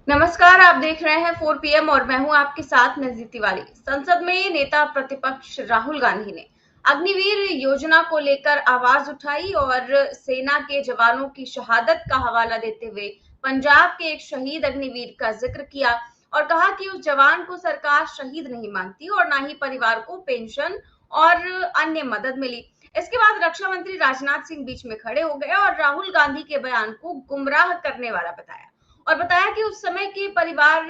नमस्कार, आप देख रहे हैं 4 पीएम और मैं हूं आपके साथ नजदीक तिवारी। संसद में नेता प्रतिपक्ष राहुल गांधी ने अग्निवीर योजना को लेकर आवाज उठाई और सेना के जवानों की शहादत का हवाला देते हुए पंजाब के एक शहीद अग्निवीर का जिक्र किया और कहा कि उस जवान को सरकार शहीद नहीं मानती और ना ही परिवार को पेंशन और अन्य मदद मिली। इसके बाद रक्षा मंत्री राजनाथ सिंह बीच में खड़े हो गए और राहुल गांधी के बयान को गुमराह करने वाला बताया और बताया कि उस समय के परिवार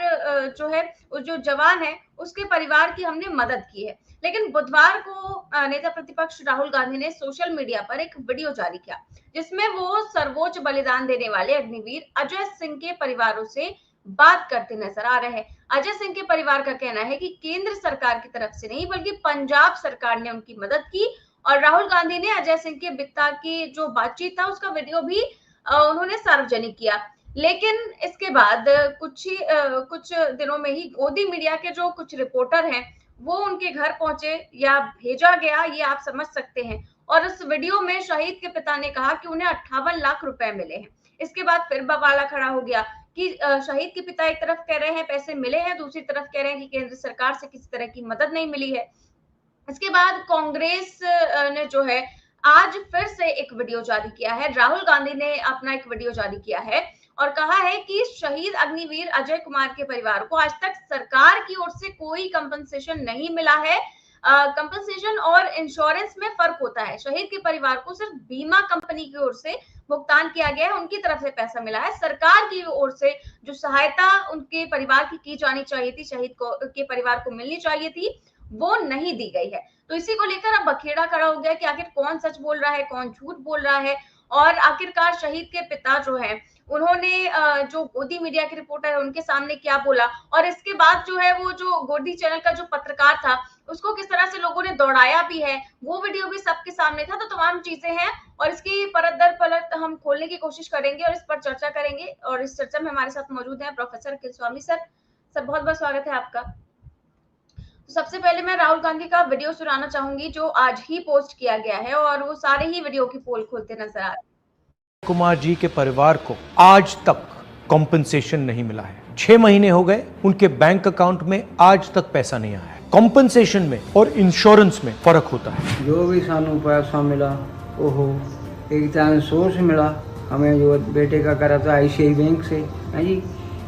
जो है, वो जो जवान है उसके परिवार की हमने मदद की है। लेकिन बुधवार को नेता प्रतिपक्ष राहुल गांधी ने सोशल मीडिया पर एक वीडियो जारी किया जिसमें वो सर्वोच्च बलिदान देने वाले अग्निवीर अजय सिंह के परिवारों से बात करते नजर आ रहे हैं। अजय सिंह के परिवार का कहना है कि केंद्र सरकार की तरफ से नहीं बल्कि पंजाब सरकार ने उनकी मदद की और राहुल गांधी ने अजय सिंह के पिता की जो बातचीत था उसका वीडियो भी उन्होंने सार्वजनिक किया। लेकिन इसके बाद कुछ दिनों में ही गोदी मीडिया के जो कुछ रिपोर्टर हैं वो उनके घर पहुंचे या भेजा गया, ये आप समझ सकते हैं। और इस वीडियो में शहीद के पिता ने कहा कि उन्हें 58 लाख रुपए मिले हैं। इसके बाद फिर बवाला खड़ा हो गया कि शहीद के पिता एक तरफ कह रहे हैं पैसे मिले हैं, दूसरी तरफ कह रहे हैं कि केंद्र सरकार से किसी तरह की मदद नहीं मिली है। इसके बाद कांग्रेस ने जो है आज फिर से एक वीडियो जारी किया है। राहुल गांधी ने अपना एक वीडियो जारी किया है और कहा है कि शहीद अग्निवीर अजय कुमार के परिवार को आज तक सरकार की ओर से कोई कंपनसेशन नहीं मिला है। कंपनसेशन और इंश्योरेंस में फर्क होता है। शहीद के परिवार को सिर्फ बीमा कंपनी की ओर से भुगतान किया गया है, उनकी तरफ से पैसा मिला है। सरकार की ओर से जो सहायता उनके परिवार की जानी चाहिए थी, शहीद को के परिवार को मिलनी चाहिए थी, वो नहीं दी गई है। तो इसी को लेकर अब बखेड़ा खड़ा हो गया कि आखिर कौन सच बोल रहा है, कौन झूठ बोल रहा है। और आखिरकार शहीद के पिता जो है उन्होंने जो गोदी मीडिया के रिपोर्टर है उनके सामने क्या बोला और इसके बाद जो है वो जो गोदी चैनल का जो पत्रकार था उसको किस तरह से लोगों ने दौड़ाया भी है, वो वीडियो भी सबके सामने था। तो तमाम चीजें हैं और इसकी परत दर परत हम खोलने की कोशिश करेंगे और इस पर चर्चा करेंगे। और इस चर्चा में हमारे साथ मौजूद है प्रोफेसर अखिल स्वामी सर। सर, बहुत बहुत स्वागत है आपका। तो सबसे पहले मैं राहुल गांधी का वीडियो सुनाना चाहूंगी जो आज ही पोस्ट किया गया है और वो सारे ही वीडियो की पोल खोलते नजर आ रहे हैं। कुमार जी के परिवार को आज तक कॉम्पनसेशन नहीं मिला है। 6 महीने हो गए, उनके बैंक अकाउंट में आज तक पैसा नहीं आया है। कॉम्पनसेशन में और इंश्योरेंस में फर्क होता है। जो भी सानू पैसा मिला वो एक टाइम सोर्स मिला, हमें जो बेटे का करा था ICICI बैंक से है जी।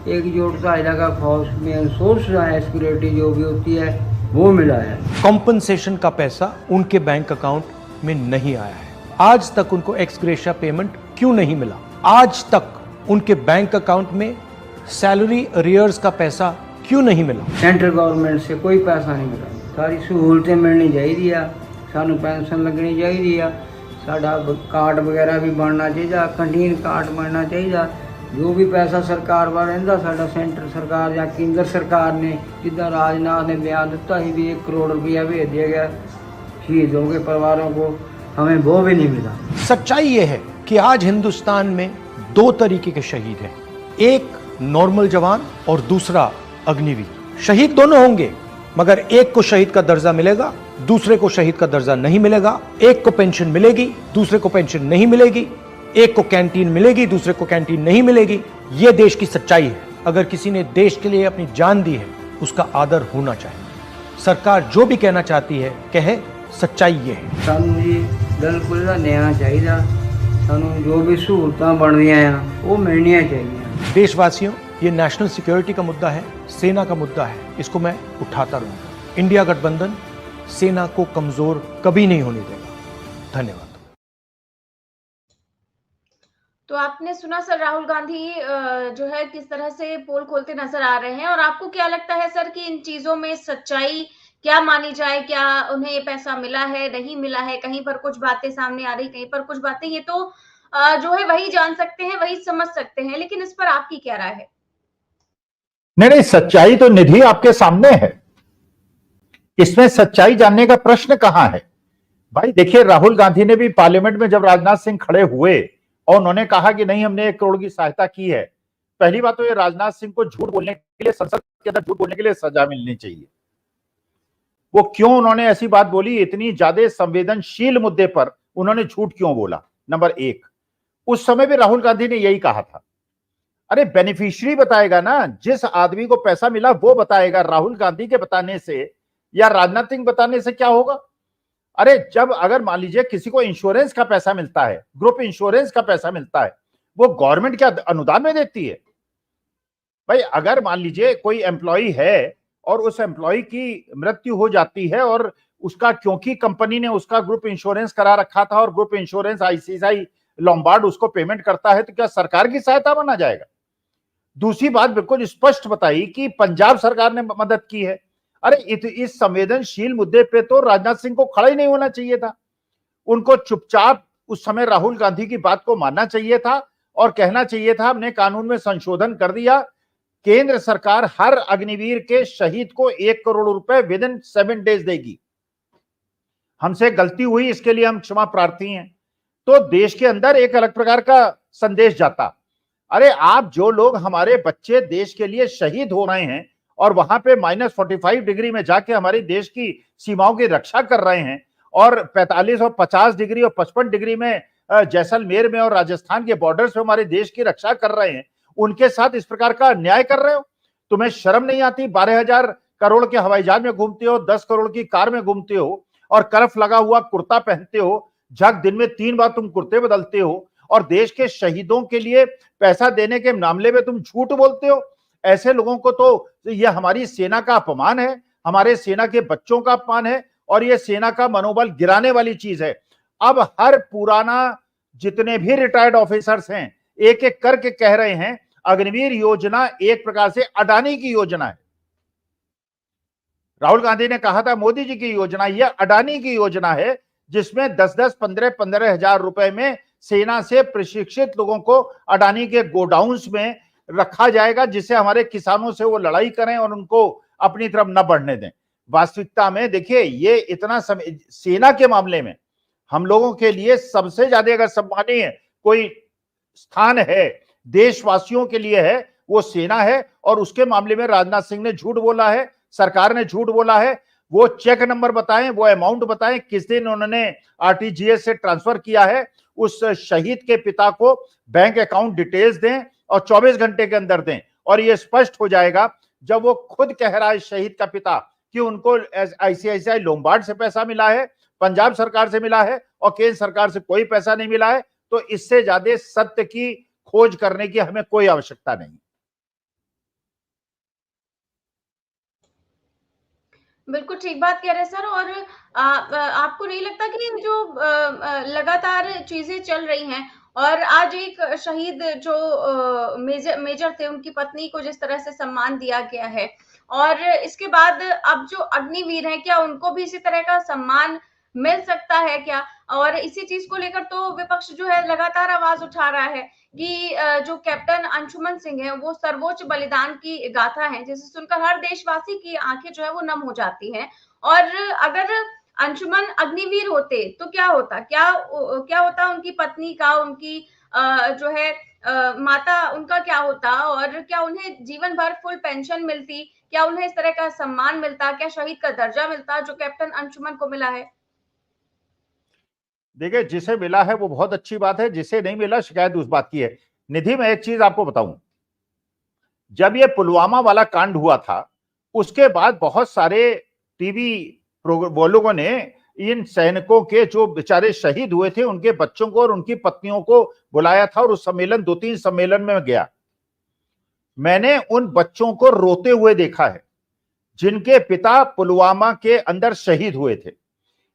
एक जोड़ता इलाका फौज में सोर्स है, सिक्योरिटी जो भी होती है वो मिला है। कॉम्पनसेशन का पैसा उनके बैंक अकाउंट में नहीं आया है। आज तक उनको एक्स ग्रेशिया पेमेंट क्यों नहीं मिला? आज तक उनके बैंक अकाउंट में सैलरी अरियर्स का पैसा क्यों नहीं मिला? सेंट्रल गवर्नमेंट से कोई पैसा नहीं मिला। सारी सहूलतें मिलनी चाहिए, सानू पेंशन लगनी चाहिए, साडा कार्ड वगैरह भी बनना चाहिए, कंटीन कार्ड बनना चाहिए। जो भी पैसा सरकार वाला रहिंदा साडा सेंटर सरकार या केंद्र सरकार ने जिदा राजनाथ ने बयान दिता ही भी 1 करोड़ रुपया भेज दिया गया शहीदों के परिवारों को, हमें वो भी नहीं मिला। सच्चाई ये है कि आज हिंदुस्तान में 2 तरीके के शहीद हैं, एक नॉर्मल जवान और दूसरा अग्निवीर। शहीद दोनों होंगे मगर एक को शहीद का दर्जा मिलेगा, दूसरे को शहीद का दर्जा नहीं मिलेगा। एक को पेंशन मिलेगी, दूसरे को पेंशन नहीं मिलेगी। एक को कैंटीन मिलेगी, दूसरे को कैंटीन नहीं मिलेगी। यह देश की सच्चाई है। अगर किसी ने देश के लिए अपनी जान दी है उसका आदर होना चाहिए। सरकार जो भी कहना चाहती है कहे, सच्चाई ये है। सानू जी बिल्कुल न्याय चाहिए, सानू जो भी सहूलतां बन रही हैं वो मिलनियां चाहिए। देशवासियों, ये नेशनल सिक्योरिटी का मुद्दा है, सेना का मुद्दा है, इसको मैं उठाता रहूंगा। इंडिया गठबंधन सेना को कमजोर कभी नहीं होने देगा। धन्यवाद। तो आपने सुना सर, राहुल गांधी जो है किस तरह से पोल खोलते नजर आ रहे हैं। और आपको क्या लगता है सर कि इन चीजों में सच्चाई क्या मानी जाए? क्या उन्हें ये पैसा मिला है, नहीं मिला है? कहीं पर कुछ बातें सामने आ रही, कहीं पर कुछ बातें, ये तो जो है वही जान सकते हैं, वही समझ सकते हैं। लेकिन इस पर आपकी क्या राय है? नहीं, सच्चाई तो निधि आपके सामने है, इसमें सच्चाई जानने का प्रश्न कहां है? भाई देखिए, राहुल गांधी ने भी पार्लियामेंट में जब राजनाथ सिंह खड़े हुए और उन्होंने कहा कि नहीं हमने 1 करोड़ की सहायता की है, पहली बात तो ये राजनाथ सिंह को झूठ बोलने के लिए, संसद के अंदर झूठ बोलने के लिए सजा मिलनी चाहिए। वो क्यों उन्होंने ऐसी बात बोली? इतनी ज्यादा संवेदनशील मुद्दे पर उन्होंने झूठ क्यों बोला? नंबर 1, उस समय भी राहुल गांधी ने यही कहा था। अरे बेनिफिशियरी बताएगा ना, जिस आदमी को पैसा मिला वो बताएगा। राहुल गांधी के बताने से या राजनाथ सिंह बताने से क्या होगा? अरे जब अगर मान लीजिए किसी को इंश्योरेंस का पैसा मिलता है, ग्रुप इंश्योरेंस का पैसा मिलता है, वो गवर्नमेंट क्या अनुदान में देती है? भाई अगर मान लीजिए कोई एम्प्लॉय है और उस एम्प्लॉय की मृत्यु हो जाती है और उसका, क्योंकि कंपनी ने उसका ग्रुप इंश्योरेंस करा रखा था और ग्रुप इंश्योरेंस आईसीआईसीआई लोम्बार्ड उसको पेमेंट करता है, तो क्या सरकार की सहायता माना जाएगा? दूसरी बात बिल्कुल स्पष्ट बताई कि पंजाब सरकार ने मदद की है। अरे इस संवेदनशील मुद्दे पे तो राजनाथ सिंह को खड़ा ही नहीं होना चाहिए था। उनको चुपचाप उस समय राहुल गांधी की बात को मानना चाहिए था और कहना चाहिए था हमने कानून में संशोधन कर दिया, केंद्र सरकार हर अग्निवीर के शहीद को 1 करोड़ रुपए विद इन 7 डेज देगी। हमसे गलती हुई, इसके लिए हम क्षमा प्रार्थी हैं। तो देश के अंदर एक अलग प्रकार का संदेश जाता। अरे आप जो लोग, हमारे बच्चे देश के लिए शहीद हो रहे हैं और वहां पे -45 डिग्री में जाके हमारे देश की सीमाओं की रक्षा कर रहे हैं और 45 और 50 डिग्री और 55 डिग्री में जैसलमेर में और राजस्थान के बॉर्डर्स पे हमारे देश की रक्षा कर रहे हैं, उनके साथ इस प्रकार का अन्याय कर रहे हो? तुम्हें शर्म नहीं आती? 12,000 करोड़ के हवाई जहाज में घूमते हो, 10 करोड़ की कार में घूमते हो और करफ लगा हुआ कुर्ता पहनते हो, झक दिन में 3 बार तुम कुर्ते बदलते हो और देश के शहीदों के लिए पैसा देने के मामले में तुम झूठ बोलते हो। ऐसे लोगों को तो यह हमारी सेना का अपमान है, हमारे सेना के बच्चों का अपमान है और यह सेना का मनोबल गिराने वाली चीज है। अब हर पुराना जितने भी रिटायर्ड ऑफिसर्स हैं एक एक करके कह रहे हैं अग्निवीर योजना एक प्रकार से अडानी की योजना है। राहुल गांधी ने कहा था मोदी जी की योजना, यह अडानी की योजना है जिसमें 10-10, 15-15 हजार रुपए में सेना से प्रशिक्षित लोगों को अडानी के गोडाउन्स में रखा जाएगा, जिससे हमारे किसानों से वो लड़ाई करें और उनको अपनी तरफ न बढ़ने दें। वास्तविकता में देखिए, ये इतना सेना के मामले में हम लोगों के लिए सबसे ज्यादा अगर सम्मानीय कोई स्थान है देशवासियों के लिए है वो सेना है। और उसके मामले में राजनाथ सिंह ने झूठ बोला है, सरकार ने झूठ बोला है। वो चेक नंबर बताएं, वो अमाउंट बताएं, किस दिन उन्होंने आरटीजीएस से ट्रांसफर किया है, उस शहीद के पिता को बैंक अकाउंट डिटेल्स दें और 24 घंटे के अंदर दें और ये स्पष्ट हो जाएगा जब वो खुद कह रहा है शहीद का पिता कि उनको आईसीआईसीआई लोम्बार्ड से पैसा मिला है, पंजाब सरकार से मिला है और केंद्र सरकार से कोई पैसा नहीं मिला है। तो इससे ज्यादा सत्य की खोज करने की हमें कोई आवश्यकता नहीं। बिल्कुल ठीक बात कह रहे हैं सर। और आपको नहीं लगता कि जो लगातार चीजें चल रही हैं और आज एक शहीद जो मेजर थे, उनकी पत्नी को जिस तरह से सम्मान दिया गया है और इसके बाद अब जो अग्निवीर हैं, क्या उनको भी इसी तरह का सम्मान मिल सकता है क्या? और इसी चीज को लेकर तो विपक्ष जो है लगातार आवाज उठा रहा है कि जो कैप्टन अंशुमन सिंह है वो सर्वोच्च बलिदान की गाथा है, जिसे सुनकर हर देशवासी की आंखें जो है वो नम हो जाती हैं। और अगर अंशुमन अग्निवीर होते तो क्या होता? क्या होता उनकी पत्नी का, उनकी जो है माता, उनका क्या होता? और क्या उन्हें जीवन भर फुल पेंशन मिलती? क्या उन्हें इस तरह का सम्मान मिलता? क्या शहीद का दर्जा मिलता जो कैप्टन अंशुमन को मिला है? देखिए, जिसे मिला है वो बहुत अच्छी बात है, जिसे नहीं मिला शिकायत उस बात की है। निधि, मैं एक चीज आपको बताऊं, जब ये पुलवामा वाला कांड हुआ था उसके बाद बहुत सारे टीवी वो लोगों ने इन सैनिकों के जो बेचारे शहीद हुए थे उनके बच्चों को और उनकी पत्नियों को बुलाया था और उस सम्मेलन 2-3 सम्मेलन में गया। मैंने उन बच्चों को रोते हुए देखा है जिनके पिता पुलवामा के अंदर शहीद हुए थे।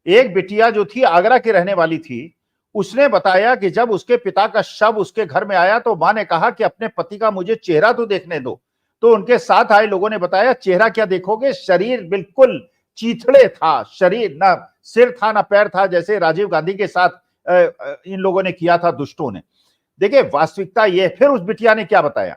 एक बिटिया जो थी आगरा की रहने वाली थी, उसने बताया कि जब उसके पिता का शव उसके घर में आया तो मां ने कहा कि अपने पति का मुझे चेहरा तो देखने दो। तो उनके साथ आए लोगों ने बताया चेहरा क्या देखोगे, शरीर बिल्कुल चीथड़े था, शरीर ना सिर था ना पैर था, जैसे राजीव गांधी के साथ इन लोगों ने किया था दुष्टों ने। देखिए वास्तविकता ये। फिर उस बिटिया ने क्या बताया?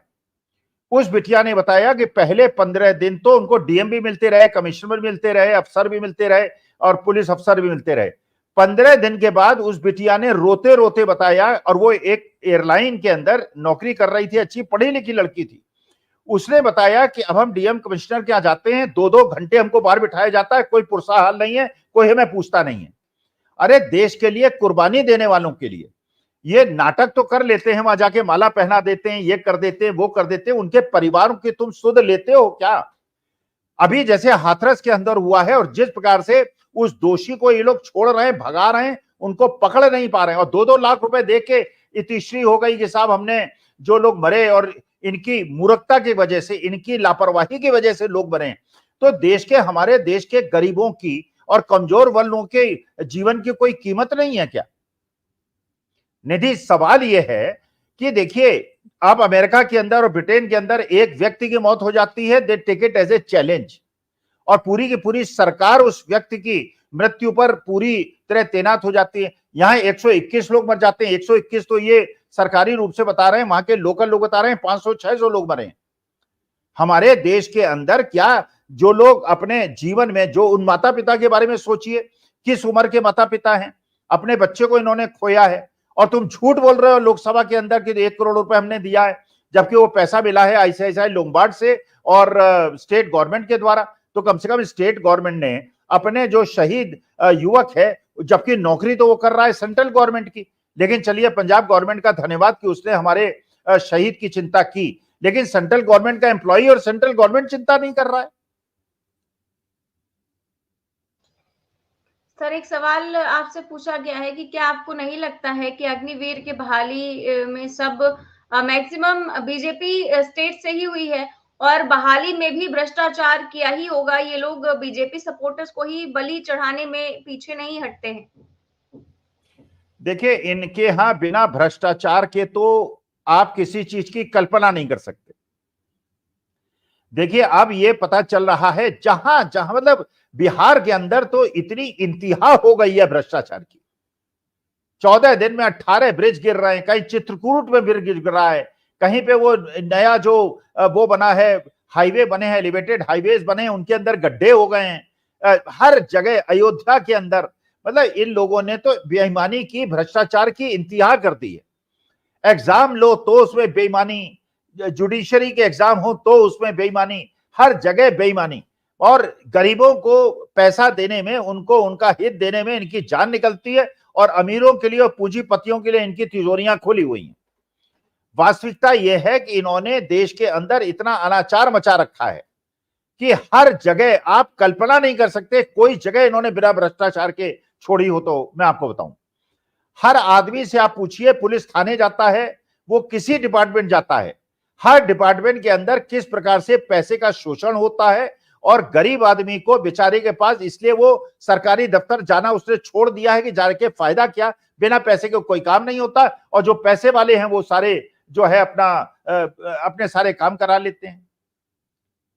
उस बिटिया ने बताया कि पहले 15 दिन तो उनको डीएम भी मिलते रहे, कमिश्नर भी मिलते रहे, अफसर भी मिलते रहे और पुलिस अफसर भी मिलते रहे। 15 दिन के बाद उस बिटिया ने रोते रोते बताया, और वो एक एयरलाइन के अंदर नौकरी कर रही थी, अच्छी पढ़ी लिखी लड़की थी। उसने बताया कि अब हम डीएम कमिश्नर के यहाँ जाते हैं, 2-2 घंटे हमको बाहर बिठाया जाता है, कोई पुरसा हाल नहीं है, कोई हमें पूछता नहीं है। अरे देश के लिए कुर्बानी देने वालों के लिए, ये नाटक तो कर लेते हैं, वहां जाके माला पहना देते हैं, ये कर देते हैं, वो कर देते हैं, उनके परिवारों की तुम सुध लेते हो क्या? अभी जैसे हाथरस के अंदर हुआ है और जिस प्रकार से उस दोषी को ये लोग छोड़ रहे हैं, भगा रहे हैं, उनको पकड़ नहीं पा रहे हैं, और 2-2 लाख रुपए दे के इतिश्री हो गई कि साहब हमने जो लोग मरे और इनकी मूर्खता की वजह से, इनकी लापरवाही की वजह से लोग मरे। तो देश के, हमारे देश के गरीबों की और कमजोर वर्गों के जीवन की कोई कीमत नहीं है क्या? निधि, सवाल यह है कि देखिए, अब अमेरिका के अंदर और ब्रिटेन के अंदर एक व्यक्ति की मौत हो जाती है, they take it as a challenge, और पूरी की पूरी सरकार उस व्यक्ति की मृत्यु पर पूरी तरह तैनात हो जाती है। यहां 121 लोग मर जाते हैं। 121 तो ये सरकारी रूप से बता रहे हैं, वहां के लोकल लोग बता रहे हैं 500-600 लोग मरे हैं। हमारे देश के अंदर क्या जो लोग अपने जीवन में, जो उन माता पिता के बारे में सोचिए, किस उम्र के माता पिता हैं, अपने बच्चे को इन्होंने खोया है, और तुम झूठ बोल रहे हो लोकसभा के अंदर कि 1 करोड़ रुपए हमने दिया है, जबकि वो पैसा मिला है आईसीआईसीआई लोम्बार्ड से और स्टेट गवर्नमेंट के द्वारा। तो कम से कम स्टेट गवर्नमेंट ने अपने जो शहीद युवक है, जबकि नौकरी तो वो कर रहा है सेंट्रल गवर्नमेंट की, लेकिन चलिए पंजाब गवर्नमेंट का धन्यवाद कि उसने हमारे शहीद की चिंता की, लेकिन सेंट्रल गवर्नमेंट का एम्प्लॉई और सेंट्रल गवर्नमेंट चिंता नहीं कर रहा है। सर, एक सवाल आपसे पूछा गया है कि क्या आपको नहीं लगता है कि अग्निवीर की बहाली में सब मैक्सिमम बीजेपी स्टेट से ही हुई है, और बहाली में भी भ्रष्टाचार किया ही होगा? ये लोग बीजेपी सपोर्टर्स को ही बलि चढ़ाने में पीछे नहीं हटते हैं। देखिए, इनके यहां बिना भ्रष्टाचार के तो आप किसी चीज की कल्पना नहीं कर सकते। देखिए, अब ये पता चल रहा है जहां जहां, मतलब बिहार के अंदर तो इतनी इंतहा हो गई है भ्रष्टाचार की। 14 दिन में 18 ब्रिज गिर रहे हैं, कहीं चित्रकूट में ब्रिज गिर रहा है, कहीं पे वो नया जो वो बना है, हाईवे बने हैं, एलिवेटेड हाईवेज बने हैं, उनके अंदर गड्ढे हो गए हैं। हर जगह अयोध्या के अंदर, मतलब इन लोगों ने तो बेईमानी की, भ्रष्टाचार की इंतहा कर दी है। एग्जाम लो तो उसमें बेईमानी, जुडिशरी के एग्जाम हो तो उसमें बेईमानी, हर जगह बेईमानी, और गरीबों को पैसा देने में, उनको उनका हित देने में इनकी जान निकलती है, और अमीरों के लिए और पूंजीपतियों के लिए इनकी तिजोरियां खुली हुई हैं। वास्तविकता यह है कि इन्होंने देश के अंदर इतना अनाचार मचा रखा है कि हर जगह आप कल्पना नहीं कर सकते, कोई जगह इन्होंने बिना भ्रष्टाचार के छोड़ी हो तो मैं आपको बताऊं। हर आदमी से आप पूछिए, पुलिस थाने जाता है, वो किसी डिपार्टमेंट जाता है, हर डिपार्टमेंट के अंदर किस प्रकार से पैसे का शोषण होता है, और गरीब आदमी को बेचारे के पास, इसलिए वो सरकारी दफ्तर जाना उसने छोड़ दिया है कि जाके फायदा क्या, बिना पैसे के कोई काम नहीं होता, और जो पैसे वाले हैं वो सारे जो है अपने सारे काम करा लेते हैं।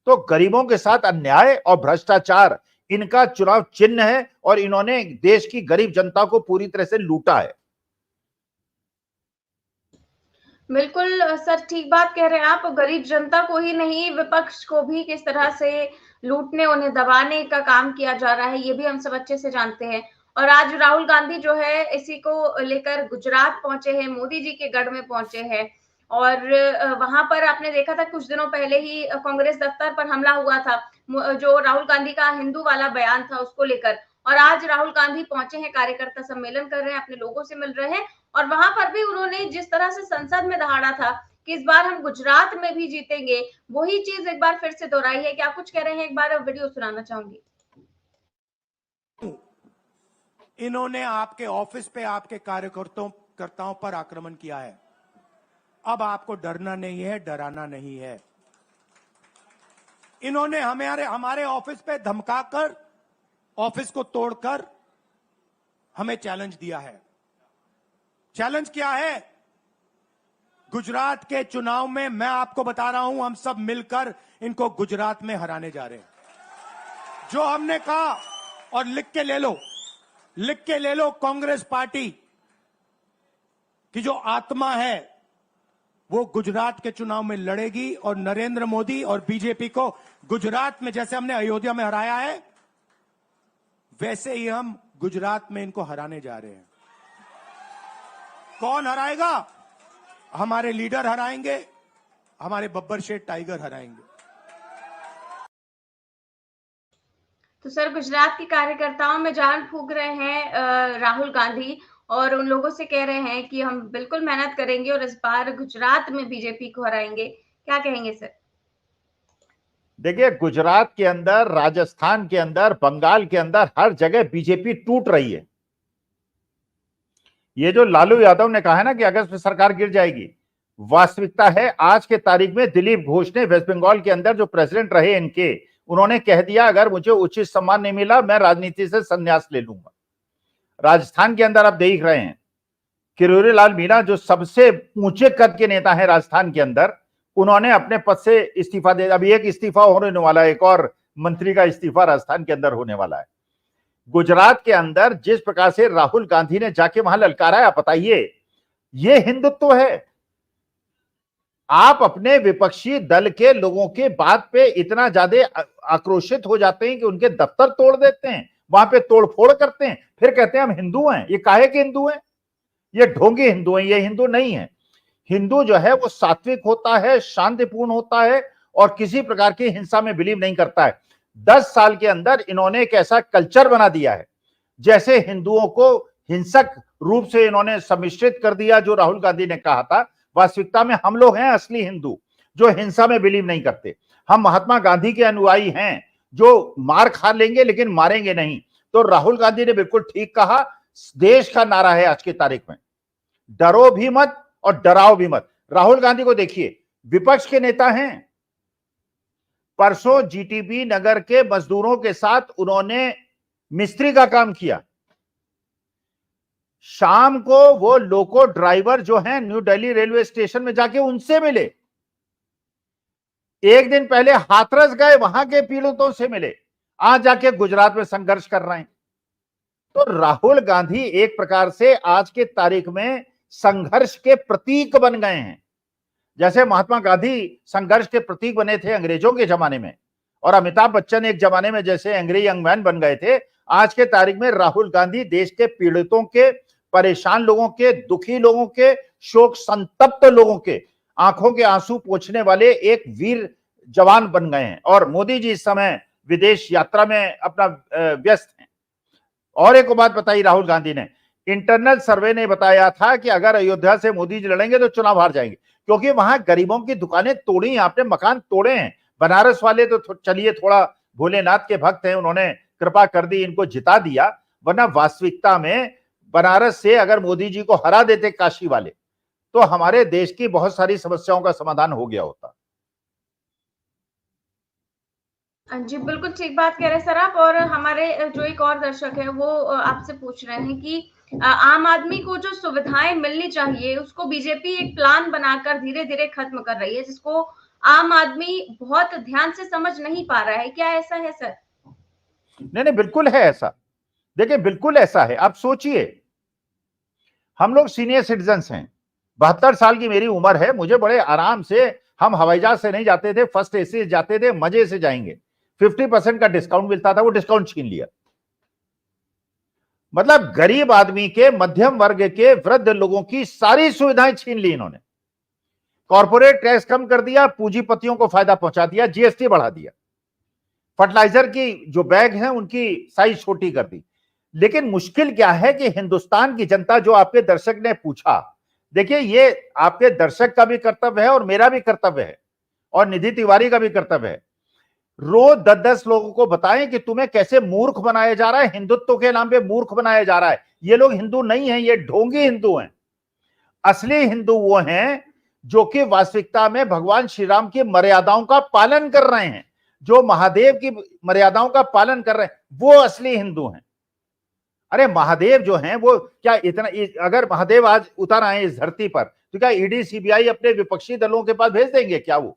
तो गरीबों के साथ अन्याय और भ्रष्टाचार इनका चुनाव चिन्ह है, और इन्होंने देश की गरीब जनता को पूरी तरह से लूटा है। बिल्कुल सर, ठीक बात कह रहे हैं आप। गरीब जनता को ही नहीं, विपक्ष को भी किस तरह से लूटने, उन्हें दबाने का काम किया जा रहा है, ये भी हम सब अच्छे से जानते हैं। और आज राहुल गांधी जो है इसी को लेकर गुजरात पहुंचे हैं, मोदी जी के गढ़ में पहुंचे हैं, और वहां पर आपने देखा था कुछ दिनों पहले ही कांग्रेस दफ्तर पर हमला हुआ था, जो राहुल गांधी का हिंदू वाला बयान था उसको लेकर। और आज राहुल गांधी पहुंचे हैं, कार्यकर्ता सम्मेलन कर रहे हैं, अपने लोगों से मिल रहे हैं, और वहां पर भी उन्होंने जिस तरह से संसद में दहाड़ा था कि इस बार हम गुजरात में भी जीतेंगे, वही चीज एक बार फिर से दोहराई है। क्या कुछ कह रहे हैं, एक बार वीडियो सुनाना चाहूंगी। इन्होंने आपके ऑफिस पे आपके कार्यकर्ताओं पर आक्रमण किया है। अब आपको डरना नहीं है, डराना नहीं है। इन्होंने हमारे ऑफिस पे धमकाकर, ऑफिस को तोड़कर हमें चैलेंज दिया है। चैलेंज क्या है? गुजरात के चुनाव में मैं आपको बता रहा हूं, हम सब मिलकर इनको गुजरात में हराने जा रहे हैं। जो हमने कहा, और लिख के ले लो, कांग्रेस पार्टी की जो आत्मा है वो गुजरात के चुनाव में लड़ेगी, और नरेंद्र मोदी और बीजेपी को गुजरात में, जैसे हमने अयोध्या में हराया है, वैसे ही हम गुजरात में इनको हराने जा रहे हैं। कौन हराएगा? हमारे लीडर हराएंगे, हमारे बब्बर शेठ टाइगर हराएंगे। तो सर, गुजरात के कार्यकर्ताओं में जान फूंक रहे हैं राहुल गांधी, और उन लोगों से कह रहे हैं कि हम बिल्कुल मेहनत करेंगे और इस बार गुजरात में बीजेपी को हराएंगे। क्या कहेंगे सर? देखिए, गुजरात के अंदर, राजस्थान के अंदर, बंगाल के अंदर हर जगह बीजेपी टूट रही है। ये जो लालू यादव ने कहा है ना कि अगस्त में सरकार गिर जाएगी, वास्तविकता है आज के तारीख में दिलीप घोष ने वेस्ट बंगाल के अंदर जो प्रेसिडेंट रहे इनके, उन्होंने कह दिया अगर मुझे उचित सम्मान नहीं मिला मैं राजनीति से संन्यास ले लूंगा। राजस्थान के अंदर आप देख रहे हैं किरोड़ी लाल मीणा जो सबसे ऊंचे कद के नेता है राजस्थान के अंदर, उन्होंने अपने पद से इस्तीफा दे, अभी एक इस्तीफा होने वाला है, एक और मंत्री का इस्तीफा राजस्थान के अंदर होने वाला है। गुजरात के अंदर जिस प्रकार से राहुल गांधी ने जाके वहां ललकारा है, आप बताइए ये हिंदुत्व है? आप अपने विपक्षी दल के लोगों के बात पे इतना ज्यादा आक्रोशित हो जाते हैं कि उनके दफ्तर तोड़ देते हैं, वहां पे तोड़फोड़ करते हैं, फिर कहते हैं हम हिंदू हैं। ये काहे के हिंदू हैं? ये ढोंगी हिंदू हैं, ये हिंदू नहीं है। हिंदू जो है वो सात्विक होता है, शांतिपूर्ण होता है और किसी प्रकार की हिंसा में बिलीव नहीं करता है। 10 साल के अंदर इन्होंने एक ऐसा कल्चर बना दिया है, जैसे हिंदुओं को हिंसक रूप से इन्होंने सम्मिश्रित कर दिया। जो राहुल गांधी ने कहा था, वास्तविकता में हम लोग हैं असली हिंदू जो हिंसा में बिलीव नहीं करते। हम महात्मा गांधी के अनुयायी हैं जो मार खा लेंगे लेकिन मारेंगे नहीं। तो राहुल गांधी ने बिल्कुल ठीक कहा। देश का नारा है आज की तारीख में, डरो भी मत और डराओ भी मत। राहुल गांधी को देखिए, विपक्ष के नेता हैं, परसों जीटीबी नगर के मजदूरों के साथ उन्होंने मिस्त्री का काम किया। शाम को वो लोको ड्राइवर जो हैं न्यू दिल्ली रेलवे स्टेशन में जाके उनसे मिले। एक दिन पहले हाथरस गए, वहां के पीड़ितों से मिले, आज जाके गुजरात में संघर्ष कर रहे हैं। तो राहुल गांधी एक प्रकार से आज के तारीख में संघर्ष के प्रतीक बन गए हैं। जैसे महात्मा गांधी संघर्ष के प्रतीक बने थे अंग्रेजों के जमाने में, और अमिताभ बच्चन एक जमाने में जैसे एंग्री यंग मैन बन गए थे, आज के तारीख में राहुल गांधी देश के पीड़ितों के, परेशान लोगों के, दुखी लोगों के, शोक संतप्त लोगों के आंखों के आंसू पोंछने वाले एक वीर जवान बन गए हैं। और मोदी जी इस समय विदेश यात्रा में अपना व्यस्त हैं। और एक बात बताई राहुल गांधी ने, इंटरनल सर्वे ने बताया था कि अगर अयोध्या से मोदी जी लड़ेंगे तो चुनाव हार जाएंगे, क्योंकि वहां गरीबों की दुकानें तोड़ी, आपने मकान तोड़े हैं। बनारस वाले तो चलिए थोड़ा भोलेनाथ के भक्त हैं, उन्होंने कृपा कर दी, इनको जिता दिया, वरना वास्तविकता में बनारस से अगर मोदी जी को हरा देते काशी वाले, तो हमारे देश की बहुत सारी समस्याओं का समाधान हो गया होता। जी, बिल्कुल ठीक बात कह रहे हैं सर आप। और हमारे जो एक और दर्शक है वो आपसे पूछ रहे हैं कि आम आदमी को जो सुविधाएं मिलनी चाहिए उसको बीजेपी एक प्लान बनाकर धीरे धीरे खत्म कर रही है, जिसको आम आदमी बहुत ध्यान से समझ नहीं पा रहा है। क्या ऐसा है सर? नहीं, बिल्कुल है ऐसा। देखिए, बिल्कुल ऐसा है। आप सोचिए, हम लोग सीनियर सिटीजन्स हैं, 72 साल की मेरी उम्र है, मुझे बड़े आराम से, हम हवाई जहाज से नहीं जाते थे, फर्स्ट एसी से जाते थे, मजे से जाएंगे, 50% का डिस्काउंट मिलता था, वो डिस्काउंट छीन लिया। मतलब गरीब आदमी के, मध्यम वर्ग के, वृद्ध लोगों की सारी सुविधाएं छीन ली इन्होंने। कॉर्पोरेट टैक्स कम कर दिया, पूंजीपतियों को फायदा पहुंचा दिया, जीएसटी बढ़ा दिया, फर्टिलाइजर की जो बैग हैं उनकी साइज छोटी कर दी। लेकिन मुश्किल क्या है कि हिंदुस्तान की जनता, जो आपके दर्शक ने पूछा, देखिए ये आपके दर्शक का भी कर्तव्य है और मेरा भी कर्तव्य है और निधि तिवारी का भी कर्तव्य है, रोज 10-10 लोगों को बताएं कि तुम्हें कैसे मूर्ख बनाया जा रहा है, हिंदुत्व के नाम पे मूर्ख बनाया जा रहा है। ये लोग हिंदू नहीं हैं, ये ढोंगी हिंदू हैं। असली हिंदू वो हैं जो कि वास्तविकता में भगवान श्री राम की मर्यादाओं का पालन कर रहे हैं, जो महादेव की मर्यादाओं का पालन कर रहे हैं, वो असली हिंदू हैं। अरे महादेव जो हैं वो क्या इतना, अगर महादेव आज उतर आए इस धरती पर तो क्या ईडी सीबीआई अपने विपक्षी दलों के पास भेज देंगे क्या वो?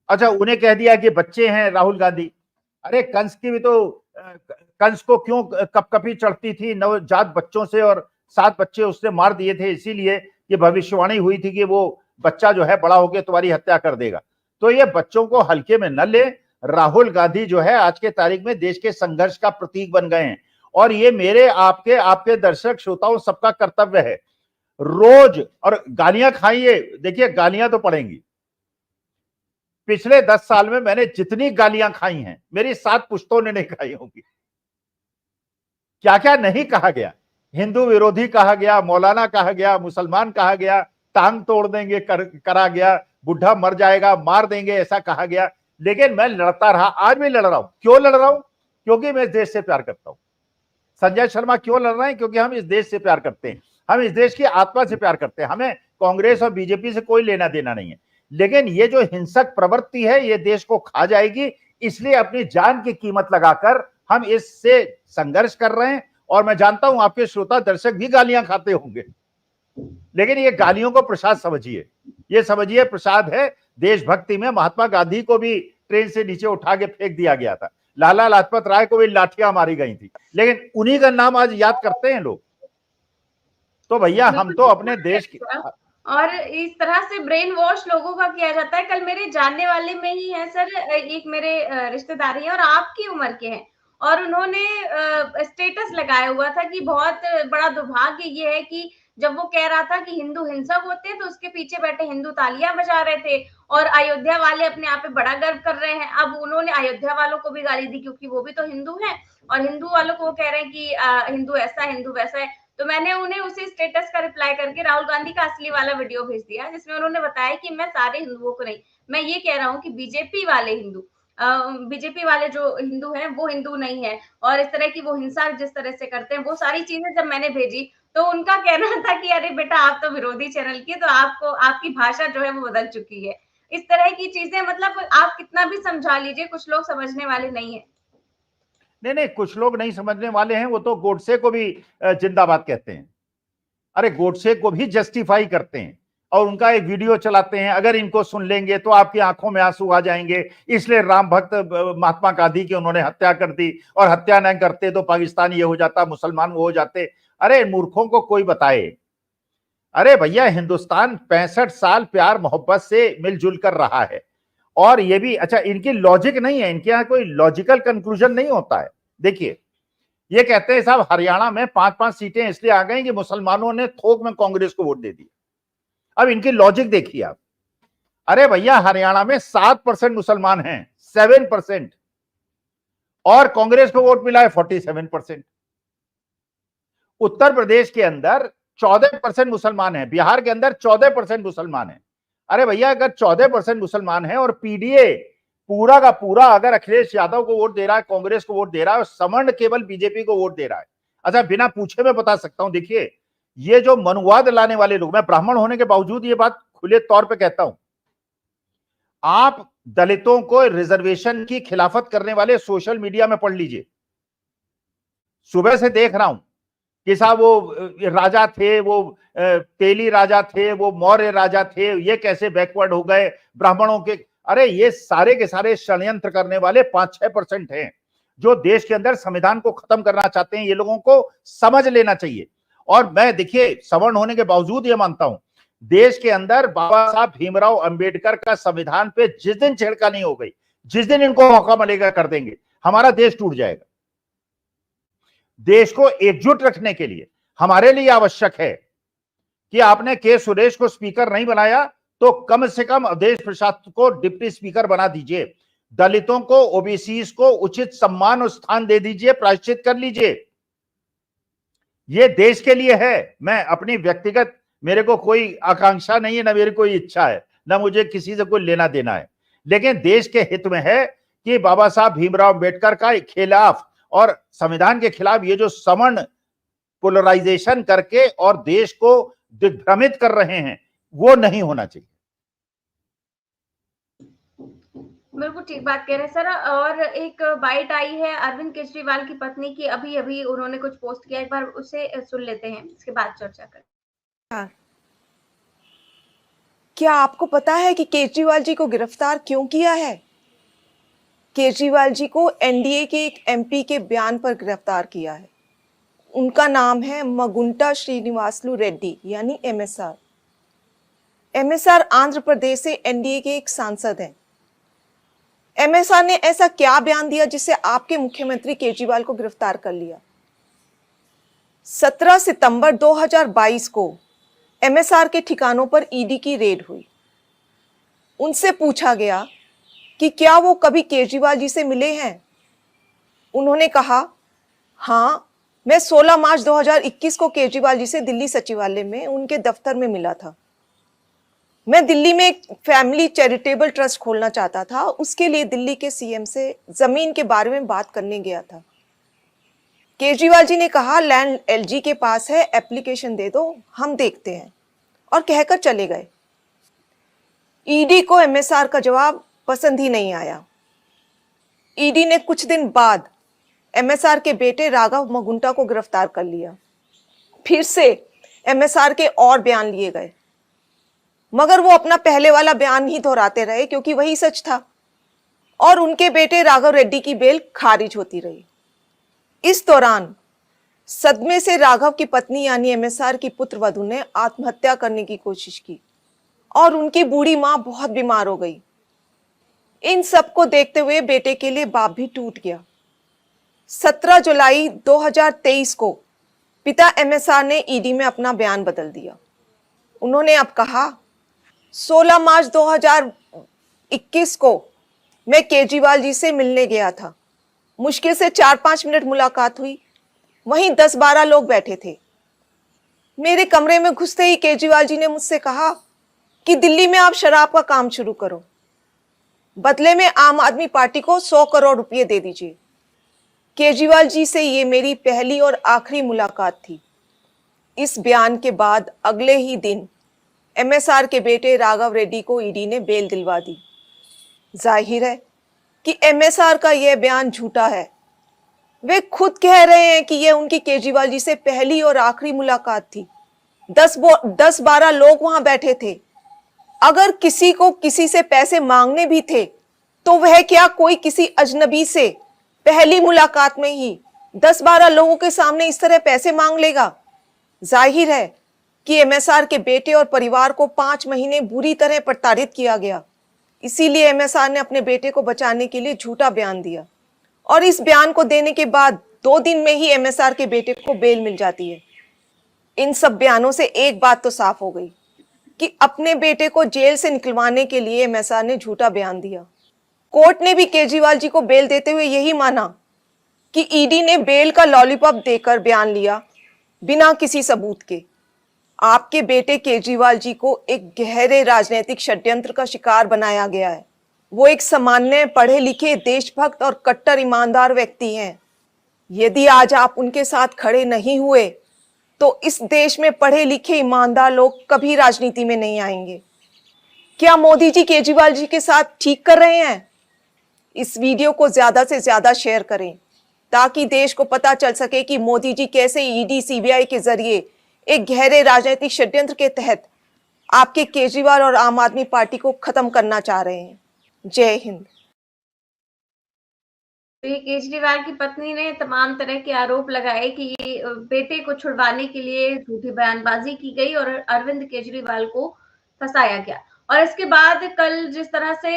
अच्छा, उन्हें कह दिया कि बच्चे हैं राहुल गांधी। अरे कंस की भी तो, कंस को क्यों कपकपी चढ़ती थी नवजात बच्चों से, और 7 बच्चे उसने मार दिए थे, इसीलिए ये भविष्यवाणी हुई थी कि वो बच्चा जो है बड़ा होकर तुम्हारी हत्या कर देगा। तो ये बच्चों को हल्के में न ले। राहुल गांधी जो है आज के तारीख में देश के संघर्ष का प्रतीक बन गए हैं, और ये मेरे आपके दर्शक श्रोताओं सबका कर्तव्य है रोज, और गालियां खाइए, देखिए गालियां तो पड़ेंगी। पिछले 10 साल में मैंने जितनी गालियां खाई हैं, मेरी 7 पुश्तों ने नहीं खाई होंगी। क्या क्या नहीं कहा गया, हिंदू विरोधी कहा गया, मौलाना कहा गया, मुसलमान कहा गया, टांग तोड़ देंगे करा गया, बुढ़ा मर जाएगा, मार देंगे, ऐसा कहा गया। लेकिन मैं लड़ता रहा, आज भी लड़ रहा हूं। क्यों लड़ रहा हूं? क्योंकि मैं इस देश से प्यार करता हूं। संजय शर्मा क्यों लड़ रहे हैं? क्योंकि हम इस देश से प्यार करते हैं, हम इस देश की आत्मा से प्यार करते हैं। हमें कांग्रेस और बीजेपी से कोई लेना देना नहीं है। लेकिन ये जो हिंसक प्रवृत्ति है, ये देश को खा जाएगी, इसलिए अपनी जान की कीमत लगाकर हम इससे संघर्ष कर रहे हैं। और मैं जानता हूं आपके श्रोता दर्शक भी गालियां खाते होंगे, लेकिन ये गालियों को प्रसाद समझिए। ये समझिए प्रसाद है देशभक्ति में। महात्मा गांधी को भी ट्रेन से नीचे उठा के फेंक दिया गया था, लाला लाजपत राय को भी लाठियां मारी गई थी, लेकिन उन्हीं का नाम आज याद करते हैं लोग। तो भैया हम तो अपने देश की, और इस तरह से ब्रेन वॉश लोगों का किया जाता है। कल मेरे जानने वाले में ही है सर, एक मेरे रिश्तेदारी है और आपकी उम्र के हैं, और उन्होंने स्टेटस लगाया हुआ था कि बहुत बड़ा दुर्भाग्य ये है कि जब वो कह रहा था कि हिंदू हिंसक होते हैं तो उसके पीछे बैठे हिंदू तालियां बजा रहे थे, और अयोध्या वाले अपने आप पे बड़ा गर्व कर रहे हैं। अब उन्होंने अयोध्या वालों को भी गाली दी क्योंकि वो भी तो हिंदू हैं, और हिंदू वालों को वो कह रहे हैं कि हिंदू ऐसा हिंदू वैसा है। तो मैंने उन्हें उसी स्टेटस का रिप्लाई करके राहुल गांधी का असली वाला वीडियो भेज दिया, जिसमें उन्होंने बताया कि मैं सारे हिंदुओं को नहीं, मैं ये कह रहा हूँ कि बीजेपी वाले हिंदू, बीजेपी वाले जो हिंदू हैं वो हिंदू नहीं है, और इस तरह की वो हिंसा जिस तरह से करते हैं, वो सारी चीजें जब मैंने भेजी तो उनका कहना था कि अरे बेटा आप तो विरोधी चैनल की, तो आपको आपकी भाषा जो है वो बदल चुकी है। इस तरह की चीजें, मतलब आप कितना भी समझा लीजिए, कुछ लोग समझने वाले नहीं है। नहीं नहीं, कुछ लोग नहीं समझने वाले हैं, वो तो गोडसे को भी जिंदाबाद कहते हैं। अरे गोडसे को भी जस्टिफाई करते हैं और उनका एक वीडियो चलाते हैं, अगर इनको सुन लेंगे तो आपकी आंखों में आंसू आ जाएंगे, इसलिए राम भक्त महात्मा गांधी की उन्होंने हत्या कर दी, और हत्या नहीं करते तो पाकिस्तान ये हो जाता, मुसलमान वो हो जाते। अरे मूर्खों को कोई बताए। अरे भैया हिंदुस्तान 65 साल प्यार मोहब्बत से मिलजुल कर रहा है, और ये भी अच्छा, इनकी लॉजिक नहीं है, इनके यहाँ कोई लॉजिकल कंक्लूजन नहीं होता है। देखिए ये कहते हैं साहब हरियाणा में 5-5 सीटें इसलिए आ गई कि मुसलमानों ने थोक में कांग्रेस को वोट दे दिया। अब इनकी लॉजिक देखिए आप। अरे भैया हरियाणा में 7% मुसलमान हैं, 7%, और कांग्रेस को वोट मिला है 47%। उत्तर प्रदेश के अंदर 14% मुसलमान है, बिहार के अंदर 14% मुसलमान है। अरे भैया अगर 14% मुसलमान है और पीडीए पूरा का पूरा अगर अखिलेश यादव को वोट दे रहा है, कांग्रेस को वोट दे रहा है, और सवर्ण केवल बीजेपी को वोट दे रहा है। अच्छा बिना पूछे मैं बता सकता हूं, देखिए ये जो मनुवाद लाने वाले लोग, मैं ब्राह्मण होने के बावजूद ये बात खुले तौर पे कहता हूं, आप दलितों को रिजर्वेशन की खिलाफत करने वाले सोशल मीडिया में पढ़ लीजिए। सुबह से देख रहा हूं कि साहब वो राजा थे, वो तेली राजा थे, वो मौर्य राजा थे, ये कैसे बैकवर्ड हो गए ब्राह्मणों के। अरे ये सारे के सारे षड्यंत्र करने वाले 5-6% हैं जो देश के अंदर संविधान को खत्म करना चाहते हैं। ये लोगों को समझ लेना चाहिए। और मैं देखिए सवर्ण होने के बावजूद ये मानता हूं, देश के अंदर बाबा साहब भीमराव अंबेडकर का संविधान पे जिस दिन छेड़खानी हो गई, जिस दिन इनको मौका मिलेगा कर देंगे, हमारा देश टूट जाएगा। देश को एकजुट रखने के लिए हमारे लिए आवश्यक है कि आपने के सुरेश को स्पीकर नहीं बनाया तो कम से कम अवधेश प्रसाद को डिप्टी स्पीकर बना दीजिए, दलितों को, ओबीसीज को उचित सम्मान और स्थान दे दीजिए, प्रायश्चित कर लीजिए। ये देश के लिए है। मैं अपनी व्यक्तिगत, मेरे को कोई आकांक्षा नहीं है, ना मेरी कोई इच्छा है, ना मुझे किसी से कोई लेना देना है, लेकिन देश के हित में है कि बाबा साहब भीमराव अंबेडकर का खिलाफ और संविधान के खिलाफ ये जो सवर्ण पोलराइजेशन करके और देश को दिग्भ्रमित कर रहे हैं, वो नहीं होना चाहिए। बिल्कुल ठीक बात कह रहे हैं सर। और एक बाइट आई है अरविंद केजरीवाल की पत्नी की, अभी अभी उन्होंने कुछ पोस्ट किया, एक बार उसे सुन लेते हैं, इसके बाद चर्चा करें। क्या आपको पता है कि केजरीवाल जी को गिरफ्तार क्यों किया है? केजरीवाल जी को एनडीए के एक एमपी के बयान पर गिरफ्तार किया है। उनका नाम है मगुंटा श्रीनिवासलू रेड्डी यानी एमएसआर। एमएसआर आंध्र प्रदेश से एनडीए के एक सांसद हैं। एमएसआर ने ऐसा क्या बयान दिया जिससे आपके मुख्यमंत्री केजरीवाल को गिरफ्तार कर लिया? 17 सितंबर 2022 को एमएसआर के ठिकानों पर ईडी की रेड हुई। उनसे पूछा गया कि क्या वो कभी केजरीवाल जी से मिले हैं। उन्होंने कहा हाँ, मैं 16 मार्च 2021 को केजरीवाल जी से दिल्ली सचिवालय में उनके दफ्तर में मिला था। मैं दिल्ली में एक फैमिली चैरिटेबल ट्रस्ट खोलना चाहता था। उसके लिए दिल्ली के सीएम से जमीन के बारे में बात करने गया था। केजरीवाल जी ने कहा लैंड एलजी के पास है, एप्लीकेशन दे दो, हम देखते हैं, और कहकर चले गए। ईडी को एमएसआर का जवाब पसंद ही नहीं आया। ईडी ने कुछ दिन बाद एमएसआर के बेटे राघव मगुंटा को गिरफ्तार कर लिया। फिर से एमएसआर के और बयान लिए गए, मगर वो अपना पहले वाला बयान ही दोहराते रहे क्योंकि वही सच था, और उनके बेटे राघव रेड्डी की बेल खारिज होती रही। इस दौरान सदमे से राघव की पत्नी यानी एमएसआर की पुत्रवधू ने आत्महत्या करने की कोशिश की और उनकी बूढ़ी मां बहुत बीमार हो गई। इन सब को देखते हुए बेटे के लिए बाप भी टूट गया। 17 जुलाई 2023 को पिता एमएसआर ने ईडी में अपना बयान बदल दिया। उन्होंने अब कहा 16 मार्च 2021 को मैं केजरीवाल जी से मिलने गया था। मुश्किल से 4-5 मिनट मुलाकात हुई। वहीं 10-12 लोग बैठे थे। मेरे कमरे में घुसते ही केजरीवाल जी ने मुझसे कहा कि दिल्ली में आप शराब का काम शुरू करो, बदले में आम आदमी पार्टी को 100 करोड़ रुपए दे दीजिए। केजरीवाल जी से ये मेरी पहली और आखिरी मुलाकात थी। इस बयान के बाद अगले ही दिन एमएसआर के बेटे राघव रेड्डी को ईडी ने बेल दिलवा दी। जाहिर है कि एमएसआर का यह बयान झूठा है। वे खुद कह रहे हैं कि यह उनकी केजरीवाल जी से पहली और आखिरी मुलाकात थी। 10-12 लोग वहां बैठे थे। अगर किसी को किसी से पैसे मांगने भी थे तो वह क्या कोई किसी अजनबी से पहली मुलाकात में ही 10-12 लोगों के सामने इस तरह पैसे मांग लेगा? जाहिर है कि एमएसआर के बेटे और परिवार को 5 महीने बुरी तरह प्रताड़ित किया गया। इसीलिए एमएसआर ने अपने बेटे को बचाने के लिए झूठा बयान दिया, और इस बयान को देने के बाद 2 दिन में ही एमएसआर के बेटे को बेल मिल जाती है। इन सब बयानों से एक बात तो साफ हो गई कि अपने बेटे को जेल से निकलवाने के लिए एमएसआर ने झूठा बयान दिया। कोर्ट ने भी केजरीवाल जी को बेल देते हुए यही माना कि ईडी ने बेल का लॉलीपॉप देकर बयान लिया बिना किसी सबूत के। आपके बेटे केजरीवाल जी को एक गहरे राजनीतिक षड्यंत्र का शिकार बनाया गया है। वो एक सामान्य पढ़े लिखे देशभक्त और कट्टर ईमानदार व्यक्ति हैं। यदि आज आप उनके साथ खड़े नहीं हुए तो इस देश में पढ़े लिखे ईमानदार लोग कभी राजनीति में नहीं आएंगे। क्या मोदी जी केजरीवाल जी के साथ ठीक कर रहे हैं? इस वीडियो को ज्यादा से ज्यादा शेयर करें ताकि देश को पता चल सके कि मोदी जी कैसे ईडी सीबीआई के जरिए एक गहरे राजनीतिक षड्यंत्र के तहत आपके केजरीवाल और आम आदमी पार्टी को खत्म करना चाह रहे हैं। जय हिंद। तो ये केजरीवाल की पत्नी ने तमाम तरह के आरोप लगाए कि बेटे को छुड़वाने के लिए झूठी बयानबाजी की गई और अरविंद केजरीवाल को फंसाया गया। और इसके बाद कल जिस तरह से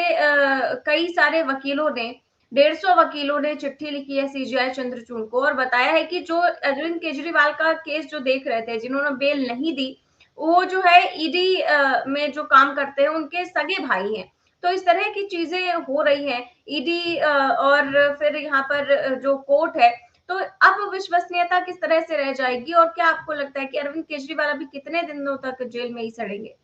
कई सारे वकीलों ने 150 वकीलों ने चिट्ठी लिखी है सीजीआई चंद्रचूड़ को और बताया है कि जो अरविंद केजरीवाल का केस जो देख रहे थे, जिन्होंने बेल नहीं दी, वो जो है ईडी में जो काम करते हैं उनके सगे भाई हैं। तो इस तरह की चीजें हो रही हैं ईडी और फिर यहाँ पर जो कोर्ट है, तो अब विश्वसनीयता किस तरह से रह जाएगी? और क्या आपको लगता है कि अरविंद केजरीवाल अभी कितने दिनों तक जेल में ही सड़ेंगे?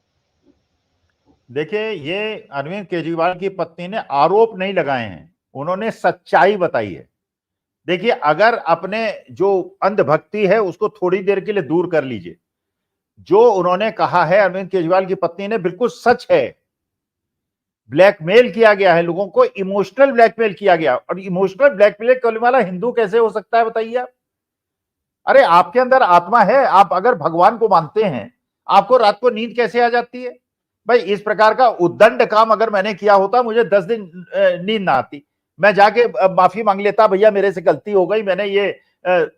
देखिए, ये अरविंद केजरीवाल की पत्नी ने आरोप नहीं लगाए हैं, उन्होंने सच्चाई बताई है। देखिए, अगर अपने जो अंधभक्ति है उसको थोड़ी देर के लिए दूर कर लीजिए। जो उन्होंने कहा है अरविंद केजरीवाल की पत्नी ने, बिल्कुल सच है। ब्लैकमेल किया गया है लोगों को, इमोशनल ब्लैकमेल किया गया। और इमोशनल ब्लैकमेल करने वाला हिंदू कैसे हो सकता है बताइए आप? अरे आपके अंदर आत्मा है, आप अगर भगवान को मानते हैं, आपको रात को नींद कैसे आ जाती है? भाई, इस प्रकार का उद्दंड काम अगर मैंने किया होता, मुझे 10 दिन नींद ना आती, मैं जाके माफी मांग लेता, भैया मेरे से गलती हो गई, मैंने ये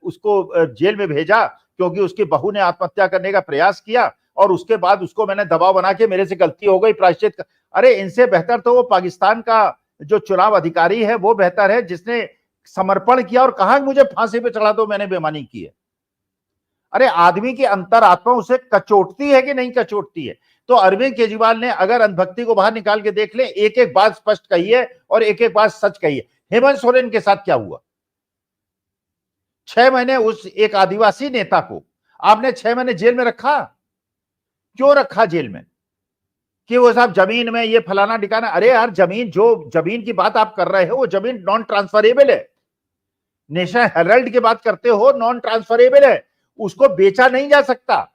उसको जेल में भेजा क्योंकि उसकी बहू ने आत्महत्या करने का प्रयास किया और उसके बाद उसको मैंने दबाव बना के मेरे से गलती हो गई, प्रायश्चित। अरे इनसे बेहतर तो वो पाकिस्तान का जो चुनाव अधिकारी है वो बेहतर है, जिसने समर्पण किया और कहा मुझे फांसी पे चढ़ा दो, मैंने बेईमानी की है। अरे आदमी की अंतरात्मा उसे कचोटती है कि नहीं कचोटती है? तो अरविंद केजरीवाल ने अगर अंधभक्ति को बाहर निकाल के देख ले, एक एक बात स्पष्ट कही है और एक एक बात सच कही है। हेमंत सोरेन के साथ क्या हुआ? 6 महीने उस एक आदिवासी नेता को आपने 6 महीने जेल में रखा। क्यों रखा जेल में? कि वो साहब जमीन में ये फलाना ठिकाना। अरे यार, जमीन की बात आप कर रहे हो वो जमीन नॉन ट्रांसफरेबल है। नेशनल हेराल्ड की बात करते हो, नॉन ट्रांसफरेबल है, उसको बेचा नहीं जा सकता।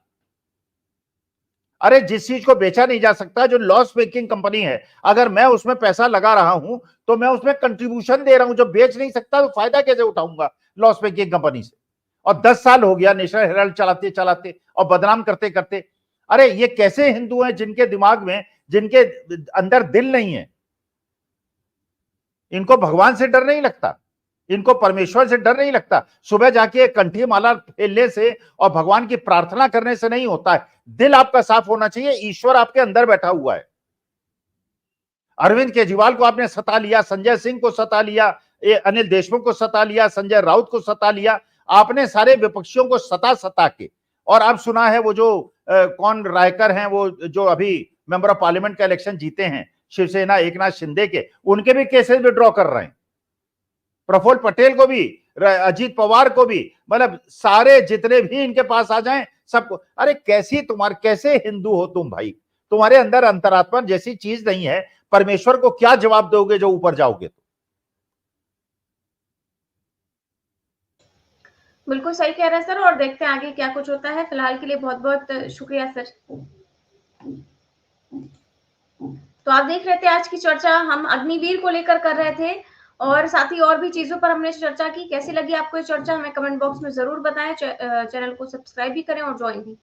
अरे जिस चीज को बेचा नहीं जा सकता, जो लॉस मेकिंग कंपनी है, अगर मैं उसमें पैसा लगा रहा हूं तो मैं उसमें कंट्रीब्यूशन दे रहा हूं। जो बेच नहीं सकता तो फायदा कैसे उठाऊंगा लॉस मेकिंग कंपनी से? और 10 साल हो गया नेशनल हेराल्ड चलाते चलाते और बदनाम करते करते। अरे ये कैसे हिंदू हैं जिनके दिमाग में, जिनके अंदर दिल नहीं है? इनको भगवान से डर नहीं लगता, इनको परमेश्वर से डर नहीं लगता। सुबह जाके कंठी माला फेलने से और भगवान की प्रार्थना करने से नहीं होता है। दिल आपका साफ होना चाहिए। ईश्वर आपके अंदर बैठा हुआ है। अरविंद केजरीवाल को आपने सता लिया, संजय सिंह को सता लिया, अनिल देशमुख को सता लिया, संजय राउत को सता लिया। आपने सारे विपक्षियों को सता के, और अब सुना है वो जो कौन रायकर हैं, वो जो अभी मेंबर ऑफ पार्लियामेंट का इलेक्शन जीते हैं शिवसेना एकनाथ शिंदे के, उनके भी केसेस विड्रॉ कर रहे हैं। प्रफुल्ल पटेल को भी, अजीत पवार को भी, मतलब सारे जितने भी इनके पास आ जाएं सबको। अरे कैसे हिंदू हो तुम भाई? तुम्हारे अंदर अंतरात्मा जैसी चीज नहीं है। परमेश्वर को क्या जवाब दोगे जो ऊपर जाओगे? तो बिल्कुल सही कह रहे हैं सर, और देखते हैं आगे क्या कुछ होता है। फिलहाल के लिए बहुत बहुत शुक्रिया सर। तो आप देख रहे थे आज की चर्चा हम अग्निवीर को लेकर कर रहे थे, और साथ ही और भी चीजों पर हमने चर्चा की। कैसी लगी आपको ये चर्चा, हमें कमेंट बॉक्स में जरूर बताएं। चैनल को सब्सक्राइब भी करें और ज्वाइन भी।